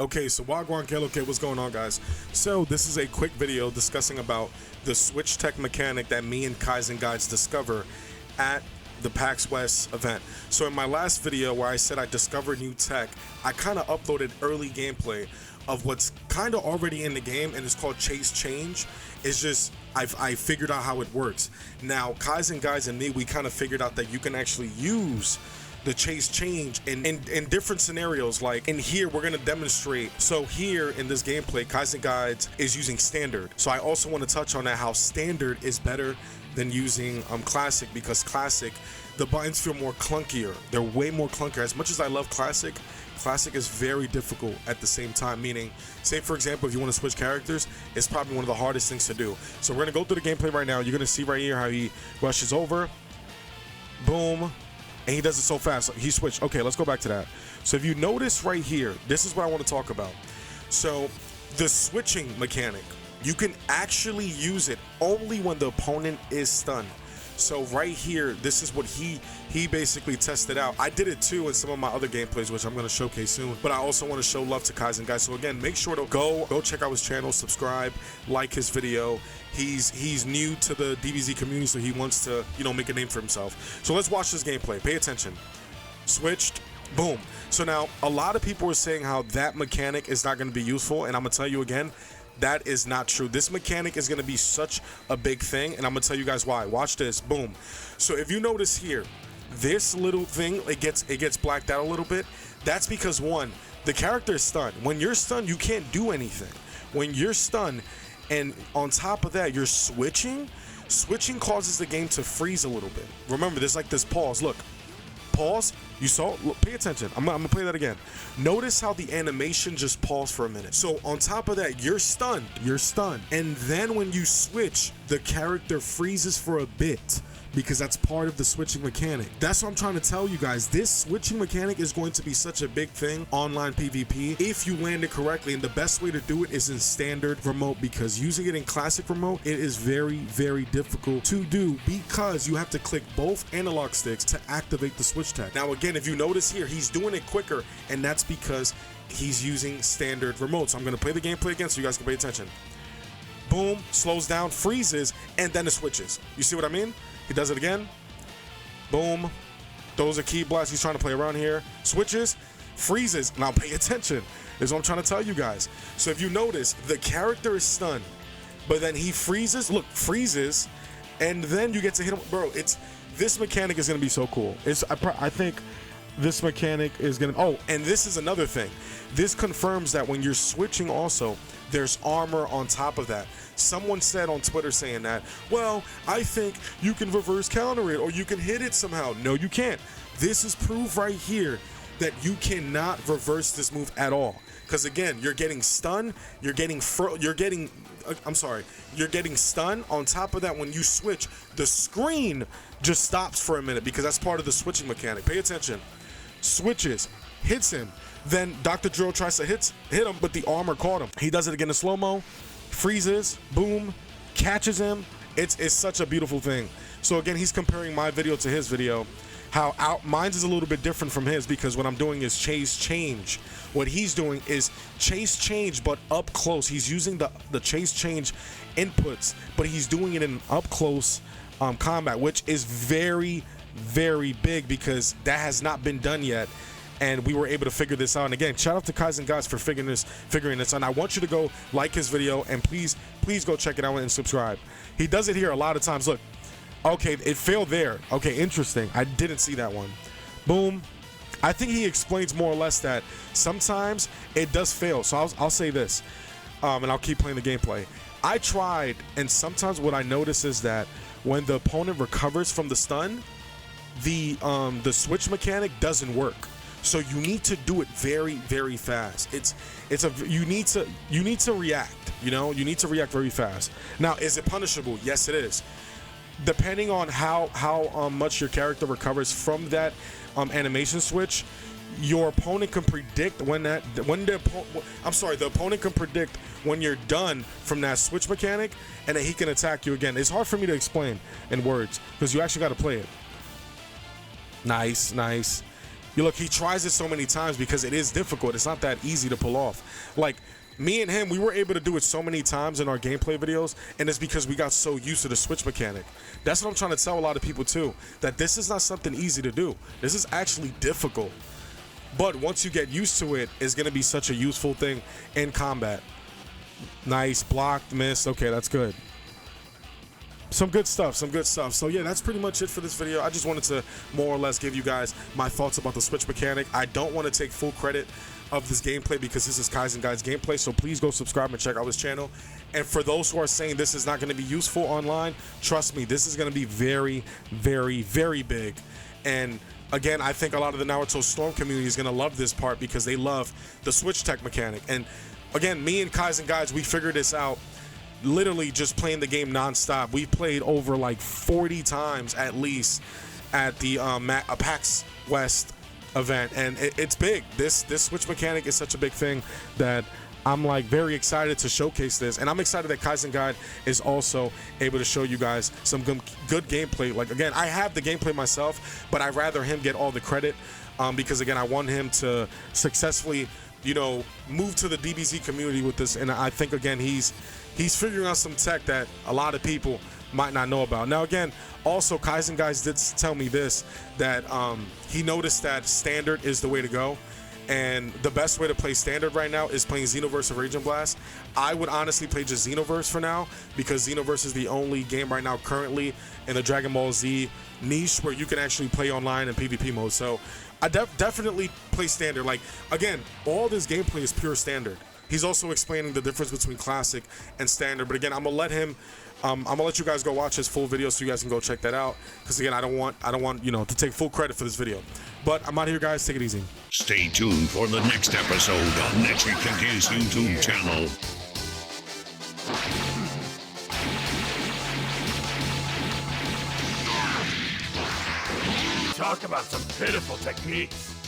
Okay, so Wagwan Kale, okay, what's going on, guys? So this is a quick video discussing about the switch tech mechanic that me and Kaizen Guides discover at the PAX West event. So in my last video where I said I discovered new tech, I kind of uploaded early gameplay of what's kind of already in the game, and it's called Chase Change. It's just I figured out how it works. Now Kaizen Guides and me, we kind of figured out that you can actually use the Chase Change in different scenarios. Like in here, we're gonna demonstrate. So here in this gameplay, Kaizen Guides is using standard. So I also want to touch on that, how standard is better than using classic, because classic, the buttons feel more clunkier. They're way more clunkier. As much as I love classic, classic is very difficult at the same time. Meaning, say for example, if you want to switch characters, it's probably one of the hardest things to do. So we're gonna go through the gameplay right now. You're gonna see right here how he rushes over, boom. And he does it so fast. He switched. Okay, let's go back to that. So if you notice right here, this is what I want to talk about. So the switching mechanic, you can actually use it only when the opponent is stunned. So right here, this is what he basically tested out. I did it too in some of my other gameplays, which I'm going to showcase soon. But I also want to show love to Kaizen Guides. So again, make sure to go check out his channel, subscribe, like his video. He's new to the DBZ community, so he wants to, you know, make a name for himself. So let's watch this gameplay. Pay attention. Switched. Boom. So now a lot of people are saying how that mechanic is not going to be useful, and I'm going to tell you again, that is not true. This mechanic is going to be such a big thing, and I'm going to tell you guys why. Watch this. Boom. So if you notice here, this little thing, it gets blacked out a little bit. That's because, one, the character is stunned. When you're stunned, you can't do anything. When you're stunned, and on top of that, you're switching causes the game to freeze a little bit. Remember, there's like this pause. Look, pause. You saw? Look, pay attention. I'm gonna play that again. Notice how the animation just paused for a minute. So on top of that, you're stunned. And then when you switch, the character freezes for a bit, because that's part of the switching mechanic. That's what I'm trying to tell you guys. This switching mechanic is going to be such a big thing online PvP if you land it correctly, and the best way to do it is in standard remote, because using it in classic remote, it is very, very difficult to do, because you have to click both analog sticks to activate the switch tech. Now again, if you notice here, he's doing it quicker, and that's because he's using standard remote. So I'm going to play the gameplay again so you guys can pay attention. Boom, slows down, freezes, and then it switches. You see what I mean? He does it again. Boom. Those are key blasts. He's trying to play around here. Switches, freezes. Now pay attention. This is what I'm trying to tell you guys. So if you notice, the character is stunned, but then he freezes. Look, freezes, and then you get to hit him. Bro, this mechanic is going to be so cool. I think this mechanic is going to... Oh, and this is another thing. This confirms that when you're switching also, there's armor on top of that. Someone said on Twitter saying that, well, I think you can reverse counter it, or you can hit it somehow. No, you can't. This is proof right here that you cannot reverse this move at all. Because again, you're getting stunned, you're getting stunned. On top of that, when you switch, the screen just stops for a minute, because that's part of the switching mechanic. Pay attention. Switches, hits him, then Dr. Drill tries to hit him, but the armor caught him. He does it again in slow-mo, freezes, boom, catches him. It's such a beautiful thing. So again, he's comparing my video to his video. Mine's is a little bit different from his, because what I'm doing is Chase Change. What he's doing is Chase Change, but up close. He's using the Chase Change inputs, but he's doing it in up close combat, which is very, very big, because that has not been done yet. And we were able to figure this out. And again, shout out to Kaizen Guides for figuring this out. And I want you to go like his video, and please go check it out and subscribe. He does it here a lot of times. Look, okay, it failed there. Okay, interesting. I didn't see that one. Boom. I think he explains more or less that sometimes it does fail. So I'll say this, and I'll keep playing the gameplay. I tried, and sometimes what I notice is that when the opponent recovers from the stun, the switch mechanic doesn't work. So you need to do it very, very fast. You need to react. You know, you need to react very fast. Now, is it punishable? Yes, it is. Depending on how much your character recovers from that animation switch, your opponent can predict the opponent can predict when you're done from that switch mechanic, and then he can attack you again. It's hard for me to explain in words because you actually got to play it. Nice, nice. You look, he tries it so many times because it is difficult. It's not that easy to pull off. Like, me and him, we were able to do it so many times in our gameplay videos, and it's because we got so used to the switch mechanic. That's what I'm trying to tell a lot of people too, that this is not something easy to do. This is actually difficult. But once you get used to it, it's going to be such a useful thing in combat. Nice, blocked, missed. Okay, that's good. Some good stuff, some good stuff. So yeah, that's pretty much it for this video. I just wanted to more or less give you guys my thoughts about the switch mechanic. I don't want to take full credit of this gameplay because this is Kaizen Guide's gameplay, so please go subscribe and check out his channel. And for those who are saying this is not going to be useful online, trust me, this is going to be very, very, very big. And again, I think a lot of the Naruto Storm community is going to love this part because they love the switch tech mechanic. And again, me and Kaizen Guides, we figured this out literally just playing the game non-stop. We played over like 40 times at least at the PAX West event, and it's big. This switch mechanic is such a big thing that I'm like very excited to showcase this, and I'm excited that Kaizen Guide is also able to show you guys some good gameplay. Like, again, I have the gameplay myself, but I'd rather him get all the credit because again, I want him to successfully, you know, move to the DBZ community with this. And I think again, he's figuring out some tech that a lot of people might not know about. Now again, also Kaizen Guys did tell me this, that he noticed that standard is the way to go, and the best way to play standard right now is playing Xenoverse or Raging Blast. I would honestly play just Xenoverse for now because Xenoverse is the only game right now currently in the Dragon Ball Z niche where you can actually play online in PvP mode. So I definitely play standard. Like, again, all this gameplay is pure standard. He's also explaining the difference between classic and standard. But again, I'm gonna let him. I'm gonna let you guys go watch his full video so you guys can go check that out. Because again, I don't want you know, to take full credit for this video. But I'm out here, guys. Take it easy. Stay tuned for the next episode on Nechikage's YouTube channel. Talk about some pitiful techniques.